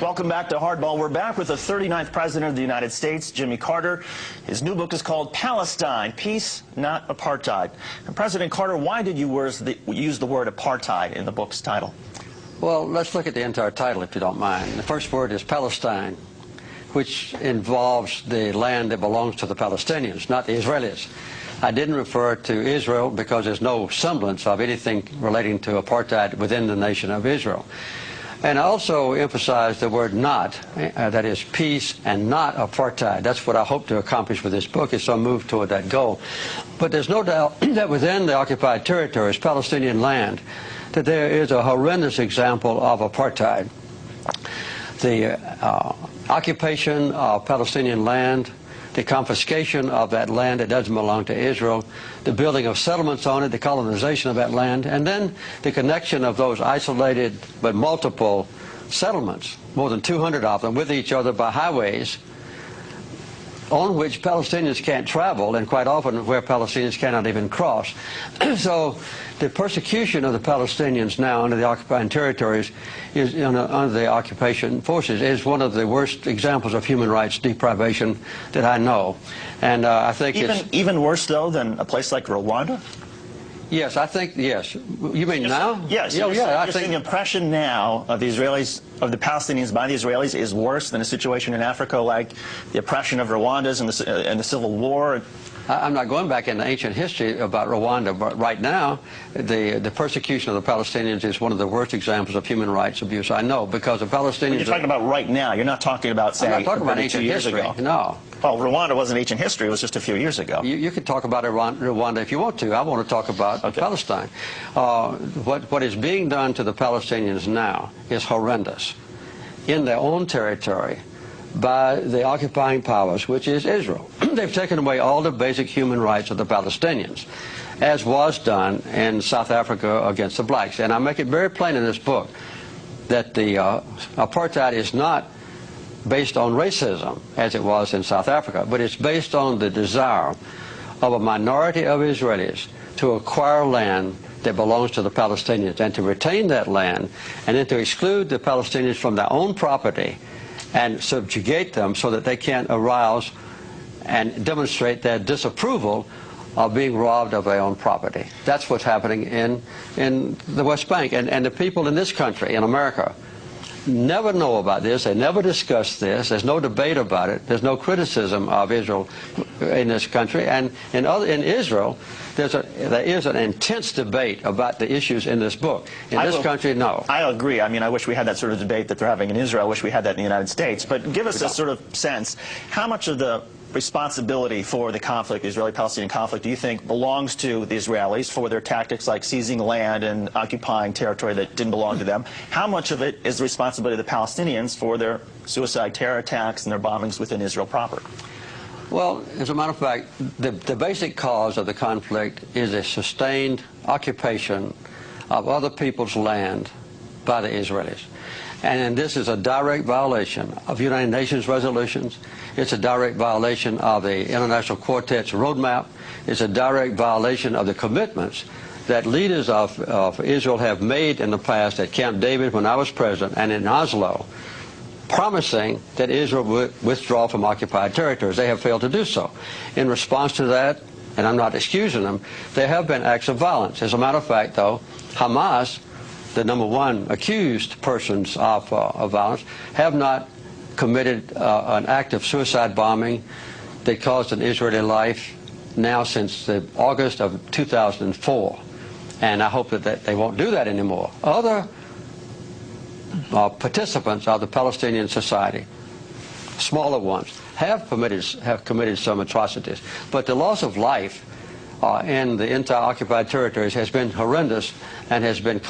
Welcome back to Hardball. We're back with the 39th President of the United States, Jimmy Carter. His new book is called Palestine, Peace, Not Apartheid. And President Carter, why did you use the word apartheid in the book's title? Well, let's look at the entire title, if you don't mind. The first word is Palestine, which involves the land that belongs to the Palestinians, not the Israelis. I didn't refer to Israel because there's no semblance of anything relating to apartheid within the nation of Israel. And I also emphasized the word not, that is peace and not apartheid. That's what I hope to accomplish with this book, is to move toward that goal. But there's no doubt that within the occupied territories, Palestinian land, that there is a horrendous example of apartheid. The occupation of Palestinian land, the confiscation of that land that doesn't belong to Israel, the building of settlements on it, the colonization of that land, and then the connection of those isolated but multiple settlements, more than 200 of them, with each other by highways on which Palestinians can't travel, and quite often where Palestinians cannot even cross. So the persecution of the Palestinians now under the occupied territories, under the occupation forces, is one of the worst examples of human rights deprivation that I know. And I think even worse, though, than a place like Rwanda? Yes, I think, yes. You mean now? Yes. Yeah, I think the impression now of the Israelis, of the Palestinians by the Israelis, is worse than a situation in Africa like the oppression of Rwandans and the Civil War. I'm not going back into ancient history about Rwanda, but right now, the persecution of the Palestinians is one of the worst examples of human rights abuse I know, because the Palestinians... But you're talking about right now. You're not talking about, say, I'm not talking about ancient years history. ago. No. Well, Rwanda wasn't ancient history. It was just a few years ago. You can talk about Rwanda if you want to. I want to talk about Palestine. What is being done to the Palestinians now is horrendous in their own territory by the occupying powers, which is Israel. They've taken away all the basic human rights of the Palestinians, as was done in South Africa against the blacks. And I make it very plain in this book that the apartheid is not based on racism, as it was in South Africa, but it's based on the desire of a minority of Israelis to acquire land that belongs to the Palestinians and to retain that land, and then to exclude the Palestinians from their own property and subjugate them so that they can't arouse and demonstrate their disapproval of being robbed of their own property. That's what's happening in the West Bank. And the people in this country, in America, never know about this. They never discuss this. There's no debate about it. There's no criticism of Israel in this country. And in Israel, there is an intense debate about the issues in this book. In this country, no. I agree. I mean, I wish we had that sort of debate that they're having in Israel. I wish we had that in the United States. But give us a sort of sense, how much of the responsibility for the conflict, the Israeli-Palestinian conflict, do you think belongs to the Israelis for their tactics like seizing land and occupying territory that didn't belong to them? How much of it is the responsibility of the Palestinians for their suicide terror attacks and their bombings within Israel proper? Well, as a matter of fact, the basic cause of the conflict is a sustained occupation of other people's land by the Israelis. And this is a direct violation of United Nations resolutions. It's a direct violation of the International Quartet's roadmap. It's a direct violation of the commitments that leaders of Israel have made in the past at Camp David when I was president and in Oslo, promising that Israel would withdraw from occupied territories. They have failed to do so. In response to that, and I'm not excusing them, there have been acts of violence. As a matter of fact, though, Hamas, the #1 accused persons of violence, have not committed an act of suicide bombing that caused an Israeli life now since August of 2004. And I hope that they won't do that anymore. Other participants of the Palestinian society, smaller ones, have committed some atrocities. But the loss of life in the entire occupied territories has been horrendous and has been